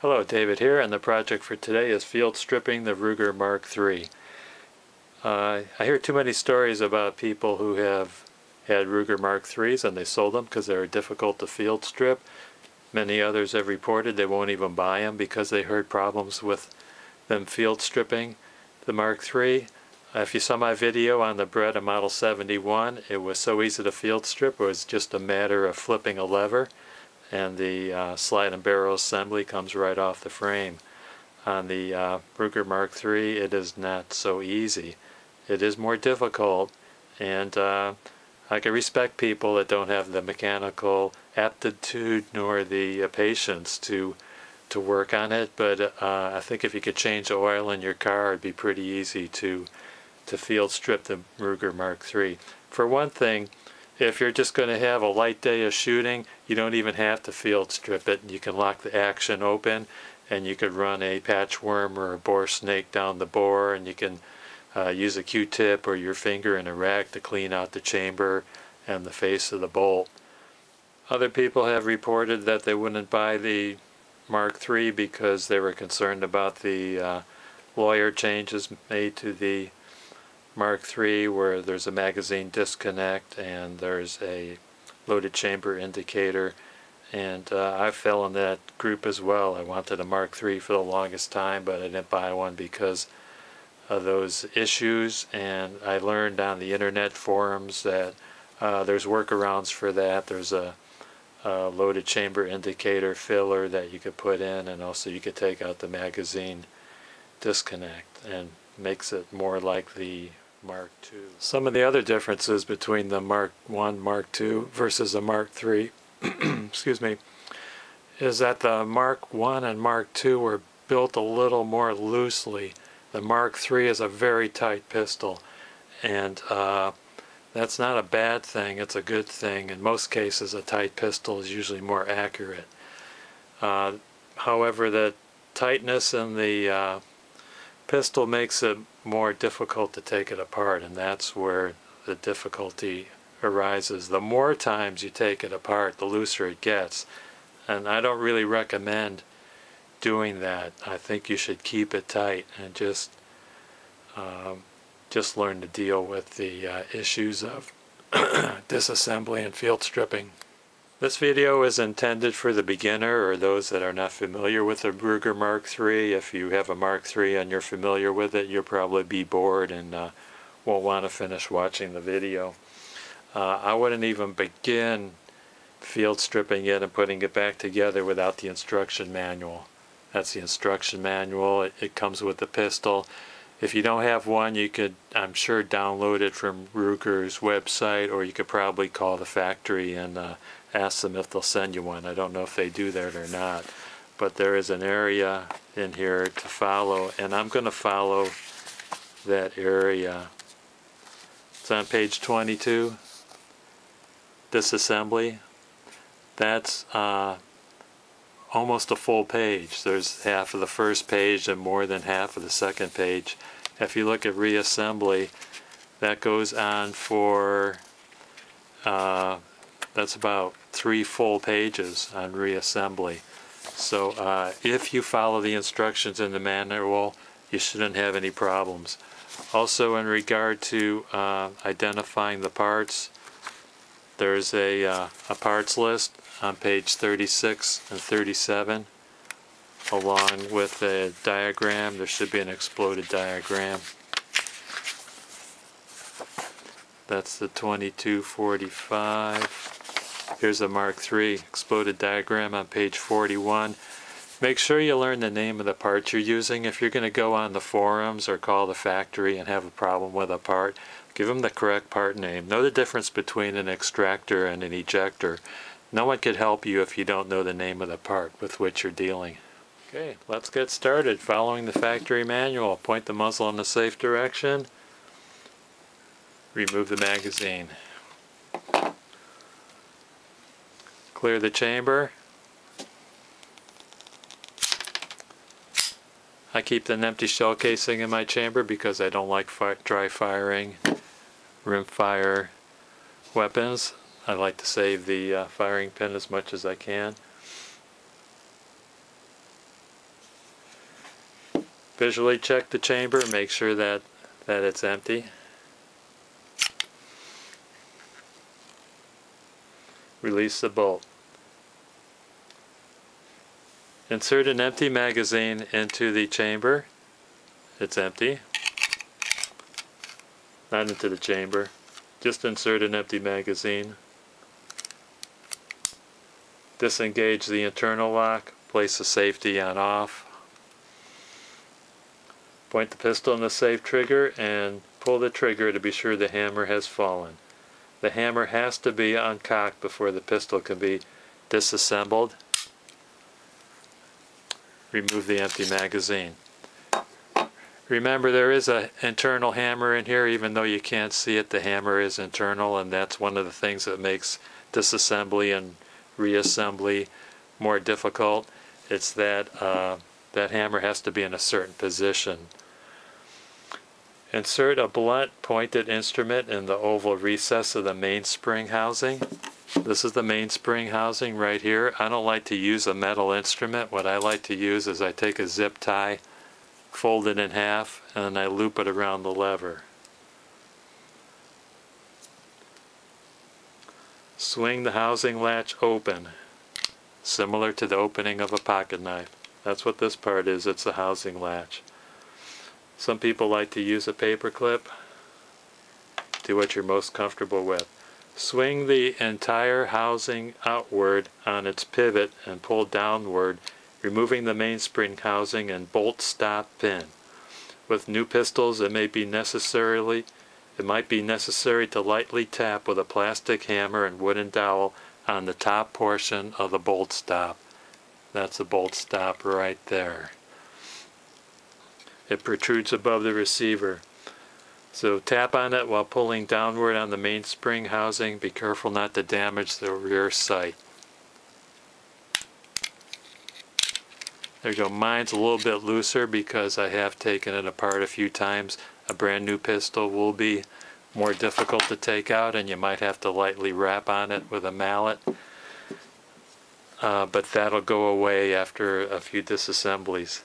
Hello, David here, and the project for today is field stripping the Ruger Mark III. I hear too many stories about people who have had Ruger Mark IIIs and they sold them because they were difficult to field strip. Many others have reported they won't even buy them because they heard problems with them field stripping the Mark III. If you saw my video on the Beretta Model 71, it was so easy to field strip. It was just a matter of flipping a lever, and the slide and barrel assembly comes right off the frame. On the Ruger Mark III, it is not so easy. It is more difficult, and I can respect people that don't have the mechanical aptitude nor the patience to work on it, but I think if you could change the oil in your car, it'd be pretty easy to field strip the Ruger Mark III. For one thing, if you're just going to have a light day of shooting, you don't even have to field strip it. You can lock the action open, and you could run a patchworm or a bore snake down the bore, and you can use a Q-tip or your finger in a rag to clean out the chamber and the face of the bolt. Other people have reported that they wouldn't buy the Mark III because they were concerned about the lawyer changes made to the Mark III, where there's a magazine disconnect and there's a loaded chamber indicator, and I fell in that group as well. I wanted a Mark III for the longest time, but I didn't buy one because of those issues, and I learned on the internet forums that there's workarounds for that. There's a loaded chamber indicator filler that you could put in, and also you could take out the magazine disconnect, and makes it more like the Mark II. Some of the other differences between the Mark I, Mark II versus the Mark III excuse me, is that the Mark I and Mark II were built a little more loosely. The Mark III is a very tight pistol, and that's not a bad thing, it's a good thing. In most cases, a tight pistol is usually more accurate. However, the tightness in the pistol makes it more difficult to take it apart, and that's where the difficulty arises. The more times you take it apart, the looser it gets, and I don't really recommend doing that. I think you should keep it tight and just learn to deal with the issues of disassembly and field stripping. This video is intended for the beginner or those that are not familiar with the Ruger Mark III. If you have a Mark III and you're familiar with it, you'll probably be bored and won't want to finish watching the video. I wouldn't even begin field stripping it and putting it back together without the instruction manual. That's the instruction manual. It comes with the pistol. If you don't have one, you could, I'm sure, download it from Ruger's website, or you could probably call the factory and ask them if they'll send you one. I don't know if they do that or not, but there is an area in here to follow, and I'm going to follow that area. It's on page 22, disassembly. That's almost a full page. There's half of the first page and more than half of the second page. If you look at reassembly, that goes on for that's about 3 full pages on reassembly. So if you follow the instructions in the manual, you shouldn't have any problems. Also, in regard to identifying the parts, there's a parts list on page 36 and 37, along with a diagram. There should be an exploded diagram. That's the 2245. Here's a Mark III exploded diagram on page 41. Make sure you learn the name of the part you're using. If you're going to go on the forums or call the factory and have a problem with a part, give them the correct part name. Know the difference between an extractor and an ejector. No one can help you if you don't know the name of the part with which you're dealing. Okay, let's get started. Following the factory manual, point the muzzle in a safe direction. Remove the magazine. Clear the chamber. I keep an empty shell casing in my chamber because I don't like dry firing rimfire weapons. I like to save the firing pin as much as I can. Visually check the chamber, make sure that it's empty. Release the bolt. Insert an empty magazine into the chamber. It's empty. Not into the chamber. Just insert an empty magazine. Disengage the internal lock. Place the safety on off. Point the pistol on the safe trigger and pull the trigger to be sure the hammer has fallen. The hammer has to be uncocked before the pistol can be disassembled. Remove the empty magazine. Remember, there is an internal hammer in here. Even though you can't see it, the hammer is internal, and that's one of the things that makes disassembly and reassembly more difficult. It's that that hammer has to be in a certain position. Insert a blunt pointed instrument in the oval recess of the mainspring housing. This is the mainspring housing right here. I don't like to use a metal instrument. What I like to use is I take a zip tie, fold it in half, and I loop it around the lever. Swing the housing latch open, similar to the opening of a pocket knife. That's what this part is. It's the housing latch. Some people like to use a paper clip. Do what you're most comfortable with. Swing the entire housing outward on its pivot and pull downward, removing the mainspring housing and bolt stop pin. With new pistols, it might be necessary to lightly tap with a plastic hammer and wooden dowel on the top portion of the bolt stop. That's the bolt stop right there. It protrudes above the receiver. So tap on it while pulling downward on the mainspring housing. Be careful not to damage the rear sight. There you go. Mine's a little bit looser because I have taken it apart a few times. A brand new pistol will be more difficult to take out, and you might have to lightly rap on it with a mallet. But that'll go away after a few disassemblies.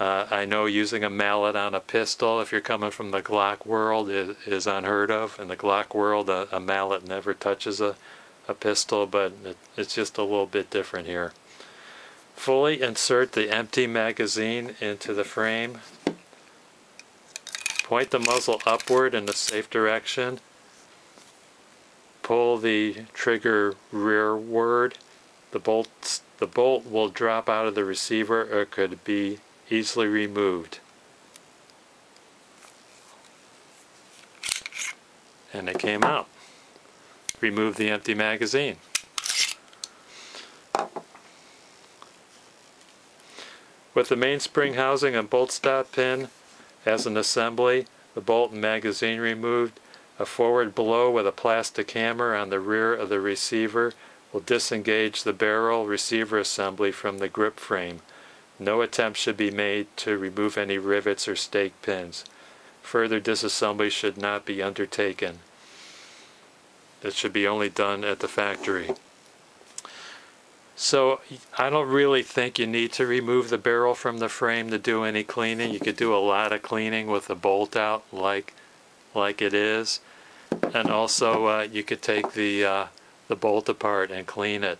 I know using a mallet on a pistol, if you're coming from the Glock world, is unheard of. In the Glock world, a mallet never touches a pistol, but it's just a little bit different here. Fully insert the empty magazine into the frame. Point the muzzle upward in the safe direction. Pull the trigger rearward. The bolt will drop out of the receiver or could be easily removed. And it came out. Remove the empty magazine. With the mainspring housing and bolt stop pin as an assembly, the bolt and magazine removed, a forward blow with a plastic hammer on the rear of the receiver will disengage the barrel receiver assembly from the grip frame. No attempt should be made to remove any rivets or stake pins. Further disassembly should not be undertaken. That should be only done at the factory. So I don't really think you need to remove the barrel from the frame to do any cleaning. You could do a lot of cleaning with the bolt out like it is. And also you could take the bolt apart and clean it.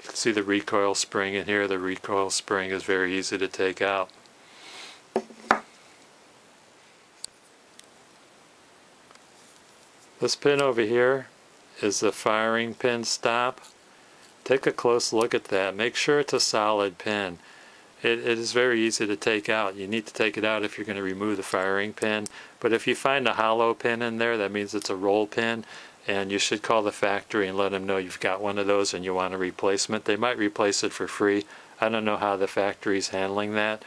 You can see the recoil spring in here. The recoil spring is very easy to take out. This pin over here is the firing pin stop. Take a close look at that. Make sure it's a solid pin. It is very easy to take out. You need to take it out if you're going to remove the firing pin. But if you find a hollow pin in there, that means it's a roll pin. And you should call the factory and let them know you've got one of those and you want a replacement. They might replace it for free. I don't know how the factory's handling that.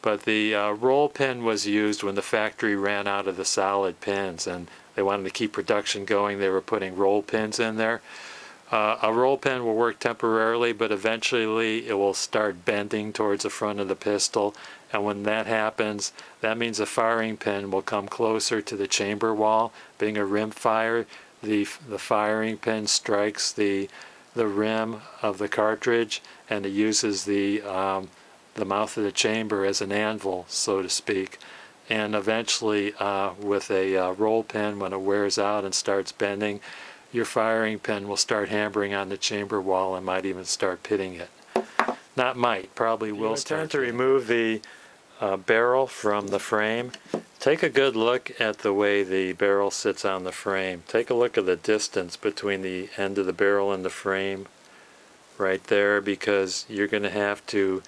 But the roll pin was used when the factory ran out of the solid pins and they wanted to keep production going. They were putting roll pins in there. A roll pin will work temporarily, but eventually it will start bending towards the front of the pistol. And when that happens, that means the firing pin will come closer to the chamber wall. Being a rim fire, the firing pin strikes the rim of the cartridge, and it uses the the mouth of the chamber as an anvil, so to speak. And eventually with a roll pin, when it wears out and starts bending, your firing pin will start hammering on the chamber wall and might even start pitting it. Not might, probably will start. To remove the barrel from the frame, take a good look at the way the barrel sits on the frame. Take a look at the distance between the end of the barrel and the frame right there, because you're going to have to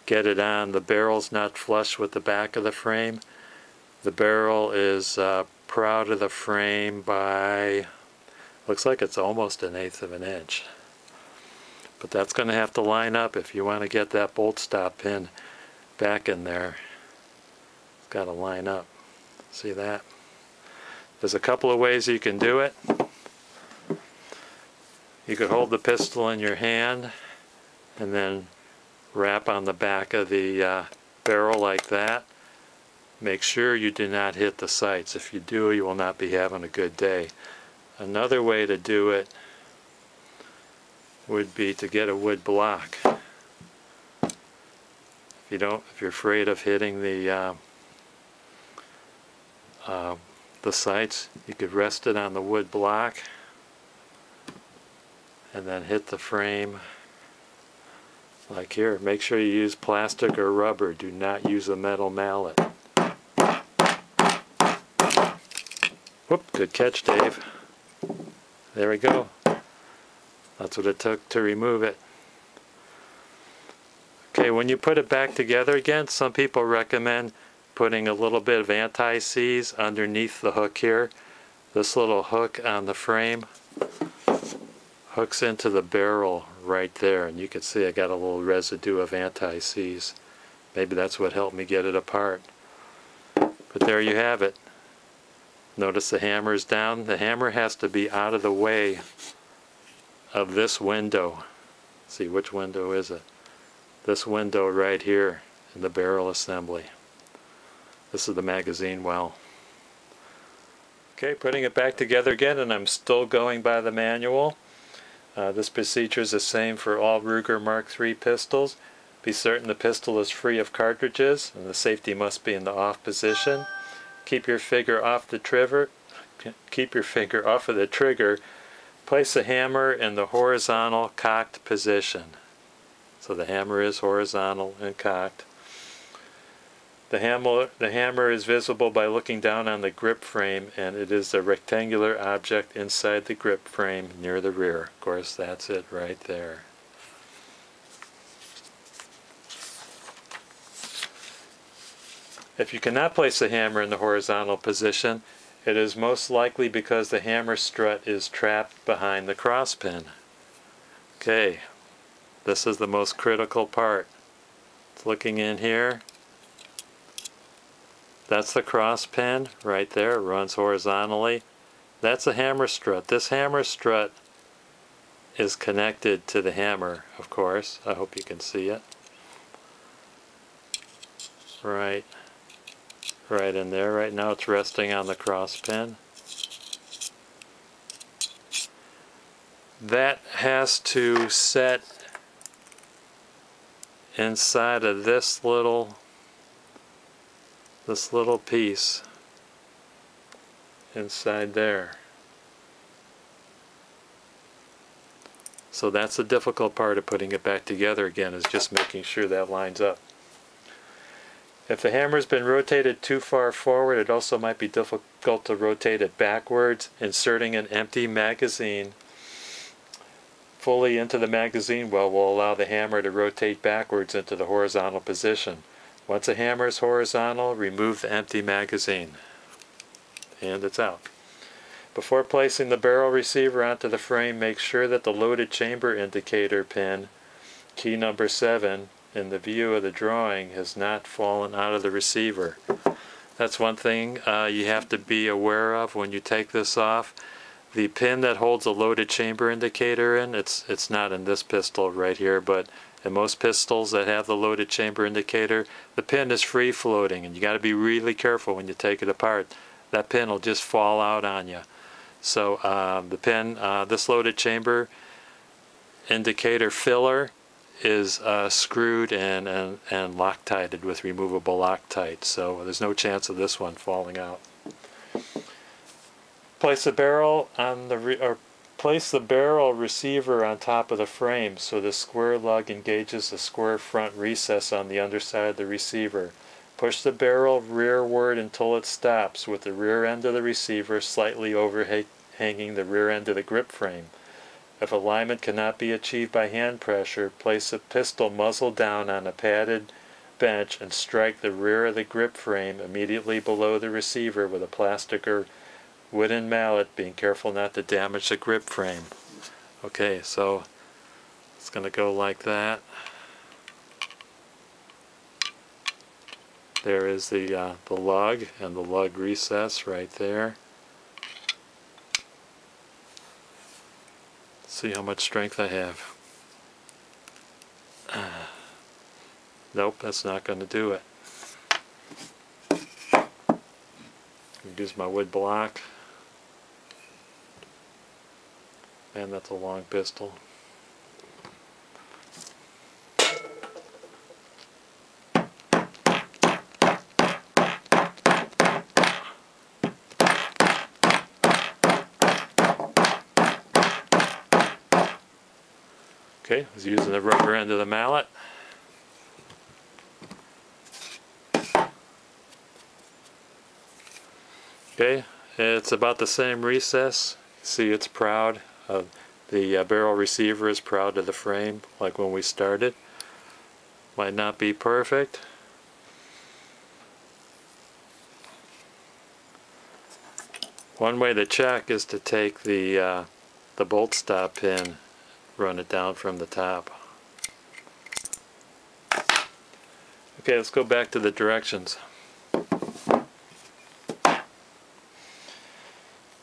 get it on. The barrel's not flush with the back of the frame. The barrel is proud of the frame by, looks like it's almost 1/8 of an inch. But that's going to have to line up if you want to get that bolt stop pin back in there. It's got to line up. See that? There's a couple of ways you can do it. You could hold the pistol in your hand and then wrap on the back of the barrel like that. Make sure you do not hit the sights. If you do, you will not be having a good day. Another way to do it would be to get a wood block. If you're afraid of hitting the sights, you could rest it on the wood block and then hit the frame like here. Make sure you use plastic or rubber. Do not use a metal mallet. Whoop, good catch, Dave. There we go. That's what it took to remove it. Okay, when you put it back together again, some people recommend putting a little bit of anti-seize underneath the hook here. This little hook on the frame hooks into the barrel right there, and you can see I got a little residue of anti-seize. Maybe that's what helped me get it apart. But there you have it. Notice the hammer is down. The hammer has to be out of the way of this window. See, which window is it? This window right here in the barrel assembly. This is the magazine well. Okay, putting it back together again, and I'm still going by the manual. This procedure is the same for all Ruger Mark III pistols. Be certain the pistol is free of cartridges, and the safety must be in the off position. Keep your finger off the trigger. Keep your finger off of the trigger. Place the hammer in the horizontal cocked position. So the hammer is horizontal and cocked. The hammer is visible by looking down on the grip frame, and it is a rectangular object inside the grip frame near the rear. Of course, that's it right there. If you cannot place the hammer in the horizontal position, it is most likely because the hammer strut is trapped behind the cross pin. Okay, this is the most critical part. It's looking in here. That's the cross pin right there. It runs horizontally. That's a hammer strut. This hammer strut is connected to the hammer, of course. I hope you can see it. Right in there. Right now it's resting on the cross pin. That has to set inside of this little piece inside there. So that's the difficult part of putting it back together again, is just making sure that lines up. If the hammer's been rotated too far forward, it also might be difficult to rotate it backwards. Inserting an empty magazine fully into the magazine well will allow the hammer to rotate backwards into the horizontal position. Once a hammer is horizontal, remove the empty magazine. And it's out. Before placing the barrel receiver onto the frame, make sure that the loaded chamber indicator pin, key number 7, in the view of the drawing has not fallen out of the receiver. That's one thing you have to be aware of when you take this off. The pin that holds a loaded chamber indicator in, it's not in this pistol right here, but in most pistols that have the loaded chamber indicator, the pin is free floating, and you got to be really careful when you take it apart. That pin will just fall out on you. So the pin, this loaded chamber indicator filler, is screwed and Loctited with removable Loctite, so there's no chance of this one falling out. Place the barrel on the place the barrel receiver on top of the frame so the square lug engages the square front recess on the underside of the receiver. Push the barrel rearward until it stops, with the rear end of the receiver slightly overhanging the rear end of the grip frame. If alignment cannot be achieved by hand pressure, place the pistol muzzle down on a padded bench and strike the rear of the grip frame immediately below the receiver with a plastic or wooden mallet, being careful not to damage the grip frame. Okay, so it's going to go like that. There is the lug and the lug recess right there. See how much strength I have. Nope, that's not going to do it. Use my wood block. And that's a long pistol. Okay, I was using the rubber end of the mallet. Okay, it's about the same recess. See, it's proud. The barrel receiver is proud of the frame, like when we started. Might not be perfect. One way to check is to take the bolt stop pin, run it down from the top. Okay, let's go back to the directions.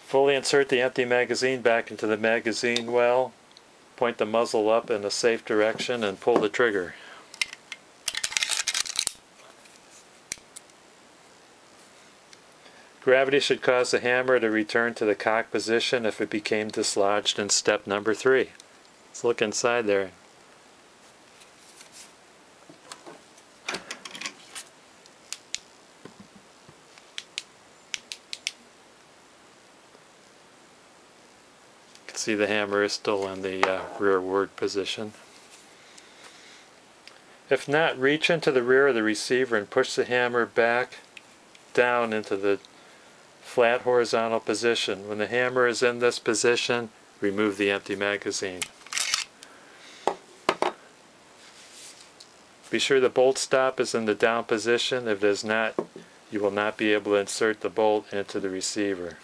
Fully insert the empty magazine back into the magazine well. Point the muzzle up in a safe direction and pull the trigger. Gravity should cause the hammer to return to the cock position if it became dislodged in step number 3. Let's look inside there. See, the hammer is still in the rearward position. If not, reach into the rear of the receiver and push the hammer back down into the flat horizontal position. When the hammer is in this position, remove the empty magazine. Be sure the bolt stop is in the down position. If it is not, you will not be able to insert the bolt into the receiver.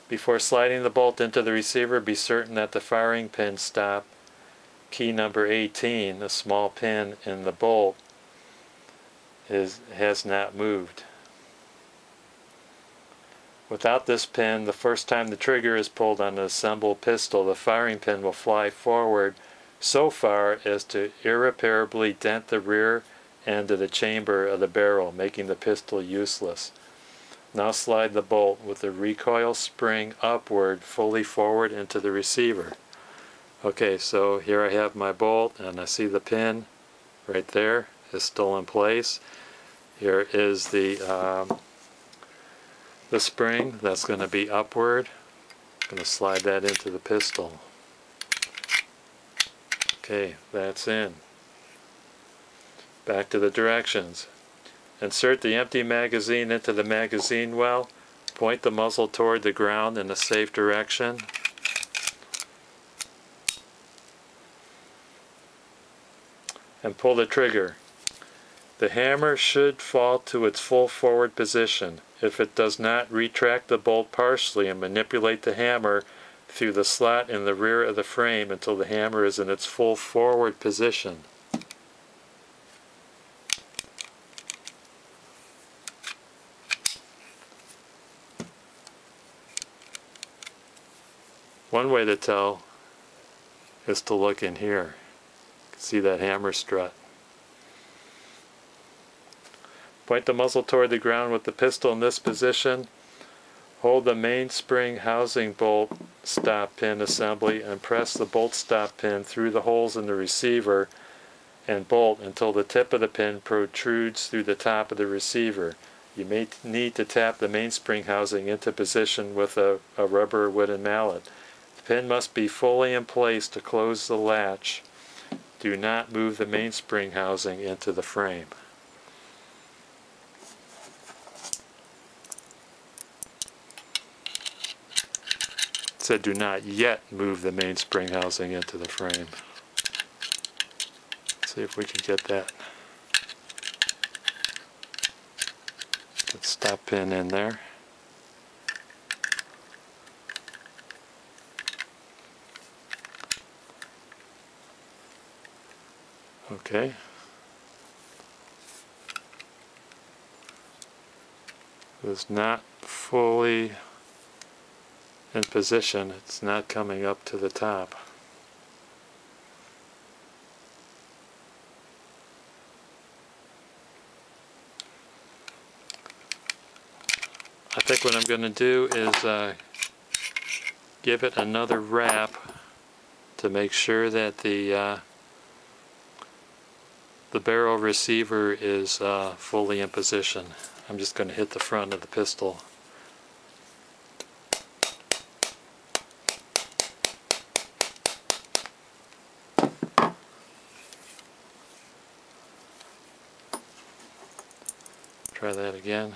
Before sliding the bolt into the receiver, be certain that the firing pin stop, key number 18, the small pin in the bolt, has not moved. Without this pin, the first time the trigger is pulled on an assembled pistol, the firing pin will fly forward so far as to irreparably dent the rear end of the chamber of the barrel, making the pistol useless. Now slide the bolt with the recoil spring upward fully forward into the receiver. Okay, so here I have my bolt and I see the pin right there is still in place. Here is the spring that's going to be upward. I'm going to slide that into the pistol. Okay, that's in. Back to the directions. Insert the empty magazine into the magazine well. Point the muzzle toward the ground in a safe direction. And pull the trigger. The hammer should fall to its full forward position. If it does not, retract the bolt partially and manipulate the hammer through the slot in the rear of the frame until the hammer is in its full forward position. One way to tell is to look in here. You can see that hammer strut. Point the muzzle toward the ground with the pistol in this position. Hold the mainspring housing bolt stop pin assembly and press the bolt stop pin through the holes in the receiver and bolt until the tip of the pin protrudes through the top of the receiver. You may need to tap the mainspring housing into position with a rubber or wooden mallet. The pin must be fully in place to close the latch. Do not move the mainspring housing into the frame. It said do not yet move the mainspring housing into the frame. Let's see if we can get that stop pin in there. Okay. It's not fully in position. It's not coming up to the top. I think what I'm going to do is give it another wrap to make sure that the barrel receiver is fully in position. I'm just going to hit the front of the pistol. Try that again.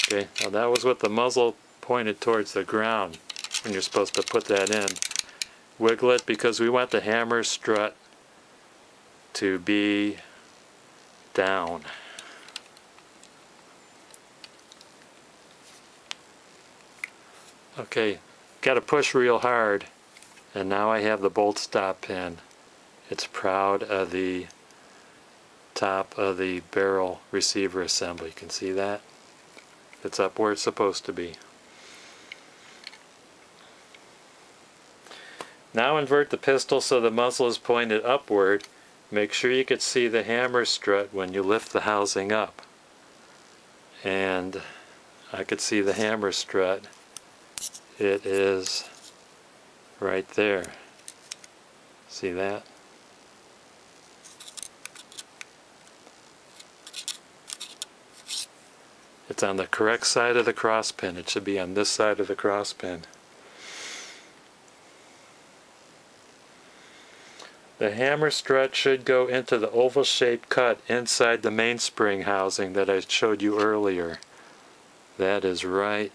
Okay, now that was with the muzzle pointed towards the ground when you're supposed to put that in. Wiggle it because we want the hammer strut to be down. Okay, got to push real hard, and now I have the bolt stop pin. It's proud of the top of the barrel receiver assembly. You can see that? It's up where it's supposed to be. Now invert the pistol so the muzzle is pointed upward. Make sure you can see the hammer strut when you lift the housing up. And I could see the hammer strut. It is right there. See that? It's on the correct side of the cross pin. It should be on this side of the cross pin. The hammer strut should go into the oval-shaped cut inside the mainspring housing that I showed you earlier. That is right.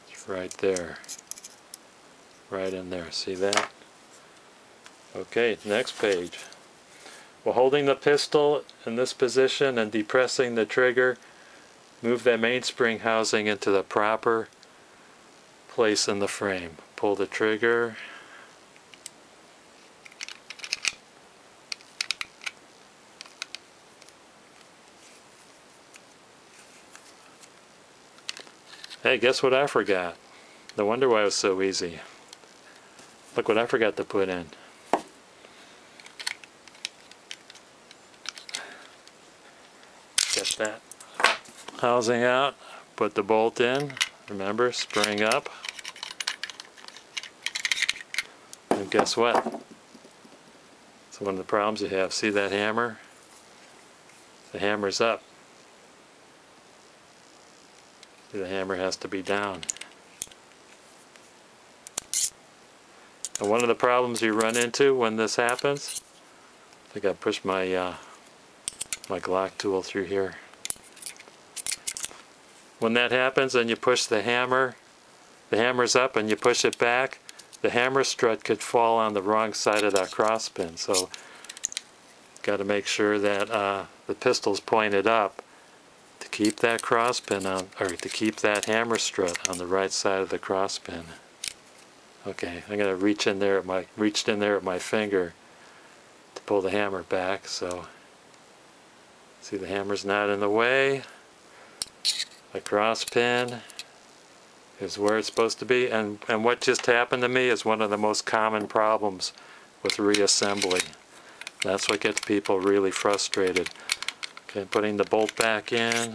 It's right there. Right in there. See that? Okay, next page. While holding the pistol in this position and depressing the trigger, move that mainspring housing into the proper place in the frame. Pull the trigger. Hey, guess what I forgot? No wonder why it was so easy. Look what I forgot to put in. Get that housing out, put the bolt in, remember, spring up, and guess what? It's one of the problems you have. See that hammer? The hammer's up. The hammer has to be down. And one of the problems you run into when this happens, I think I pushed my my Glock tool through here. When that happens and you push the hammer's up and you push it back, the hammer strut could fall on the wrong side of that cross pin. So got to make sure that the pistol's pointed up to keep that cross pin on, or to keep that hammer strut on the right side of the cross pin. Okay, I'm gonna reached in there at my finger to pull the hammer back. So see, the hammer's not in the way. The cross pin is where it's supposed to be, and what just happened to me is one of the most common problems with reassembly. That's what gets people really frustrated. Okay, putting the bolt back in.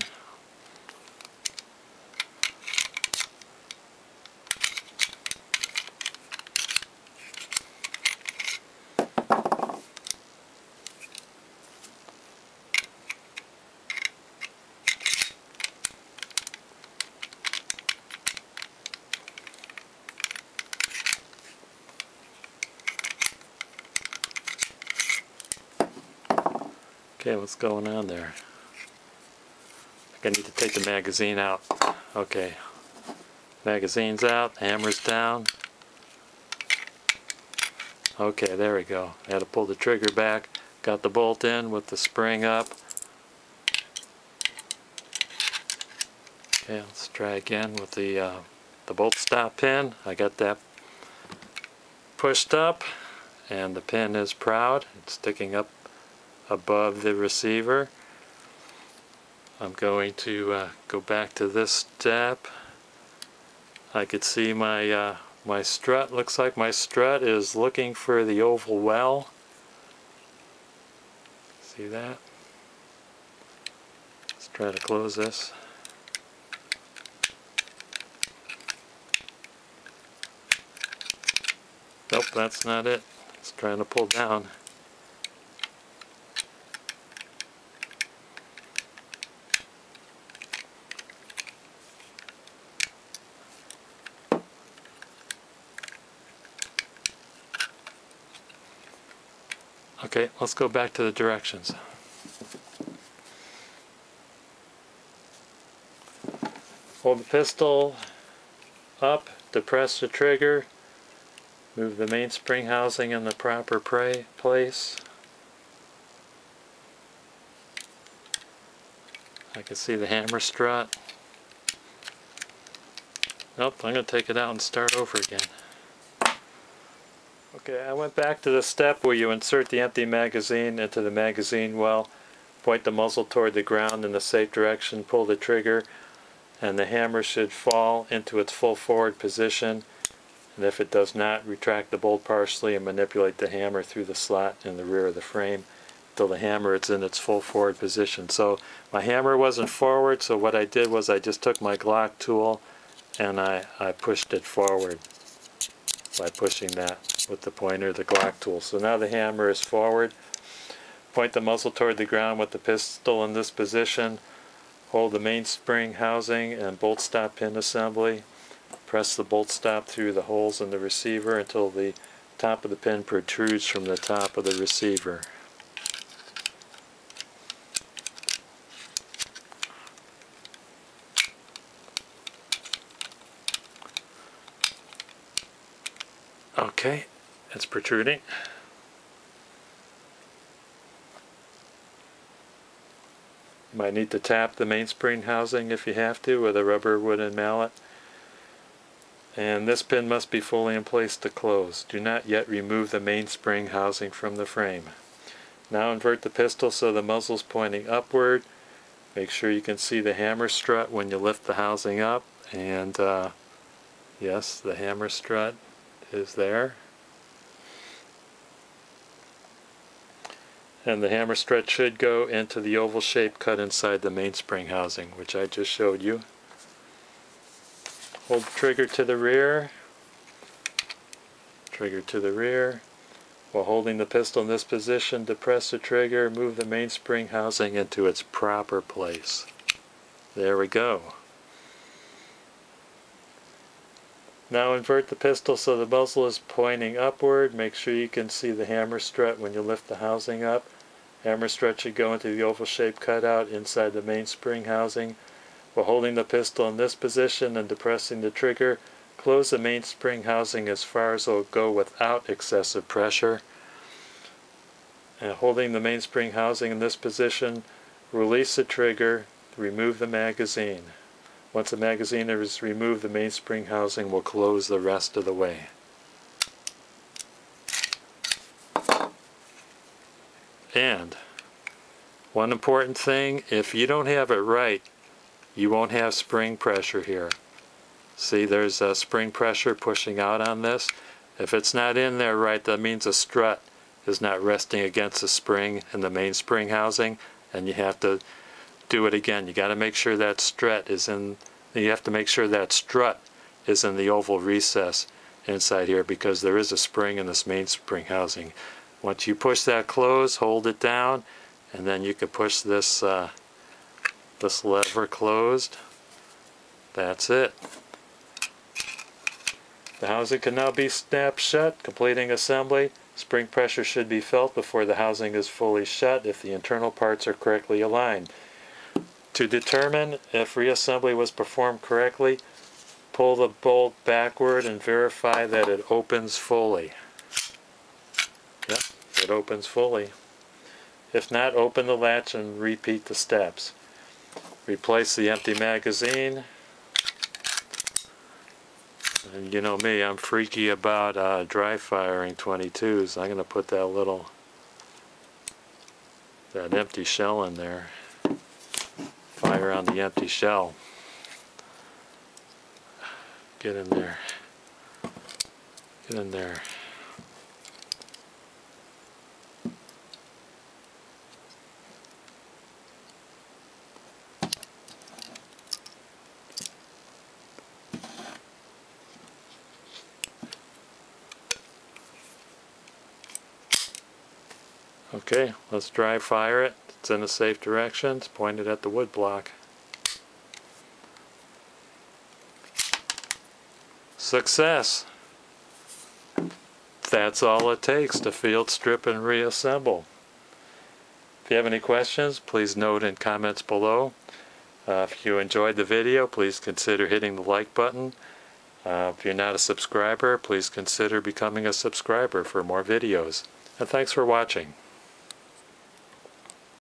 Okay, what's going on there? I think I need to take the magazine out. Okay, magazine's out, hammer's down. Okay, there we go. I had to pull the trigger back, got the bolt in with the spring up. Okay, let's try again with the bolt stop pin. I got that pushed up, and the pin is proud. It's sticking up above the receiver. I'm going to go back to this step. I could see my my strut. Looks like my strut is looking for the oval well. See that? Let's try to close this. Nope, that's not it. It's trying to pull down. Okay, let's go back to the directions. Hold the pistol up, depress the trigger, move the mainspring housing in the proper place. I can see the hammer strut. Nope, I'm going to take it out and start over again. Okay, I went back to the step where you insert the empty magazine into the magazine well, point the muzzle toward the ground in the safe direction, pull the trigger, and the hammer should fall into its full forward position. And if it does not, retract the bolt partially and manipulate the hammer through the slot in the rear of the frame until the hammer is in its full forward position. So my hammer wasn't forward, so what I did was I just took my Glock tool and I pushed it forward by pushing that with the pointer, the Glock tool. So now the hammer is forward. Point the muzzle toward the ground with the pistol in this position. Hold the mainspring housing and bolt stop pin assembly. Press the bolt stop through the holes in the receiver until the top of the pin protrudes from the top of the receiver. Okay, it's protruding. You might need to tap the mainspring housing if you have to with a rubber wooden mallet. And this pin must be fully in place to close. Do not yet remove the mainspring housing from the frame. Now invert the pistol so the muzzle is pointing upward. Make sure you can see the hammer strut when you lift the housing up. And yes, the hammer strut is there. And the hammer strut should go into the oval shape cut inside the mainspring housing, which I just showed you. Hold the trigger to the rear. Trigger to the rear. While holding the pistol in this position, depress the trigger, move the mainspring housing into its proper place. There we go. Now invert the pistol so the muzzle is pointing upward. Make sure you can see the hammer strut when you lift the housing up. Hammer strut should go into the oval shape cutout inside the mainspring housing. While holding the pistol in this position and depressing the trigger, close the mainspring housing as far as it will go without excessive pressure. And holding the mainspring housing in this position, release the trigger, remove the magazine. Once the magazine is removed, the mainspring housing will close the rest of the way. And one important thing, if you don't have it right, you won't have spring pressure here. See, there's a spring pressure pushing out on this. If it's not in there right, that means a strut is not resting against the spring in the main spring housing, and you have to do it again. You got to make sure that strut is in. You have to make sure that strut is in the oval recess inside here, because there is a spring in this main spring housing. Once you push that close, hold it down, and then you can push this this lever closed. That's it. The housing can now be snapped shut, completing assembly. Spring pressure should be felt before the housing is fully shut if the internal parts are correctly aligned. To determine if reassembly was performed correctly, pull the bolt backward and verify that it opens fully. Yep, it opens fully. If not, open the latch and repeat the steps. Replace the empty magazine. And you know me, I'm freaky about dry firing 22s. I'm going to put that empty shell in there. Fire on the empty shell. Get in there. Get in there. Okay, let's dry fire it. It's in a safe direction. It's pointed at the wood block. Success! That's all it takes to field strip and reassemble. If you have any questions, please note in comments below. If you enjoyed the video, please consider hitting the like button. If you're not a subscriber, please consider becoming a subscriber for more videos. And thanks for watching.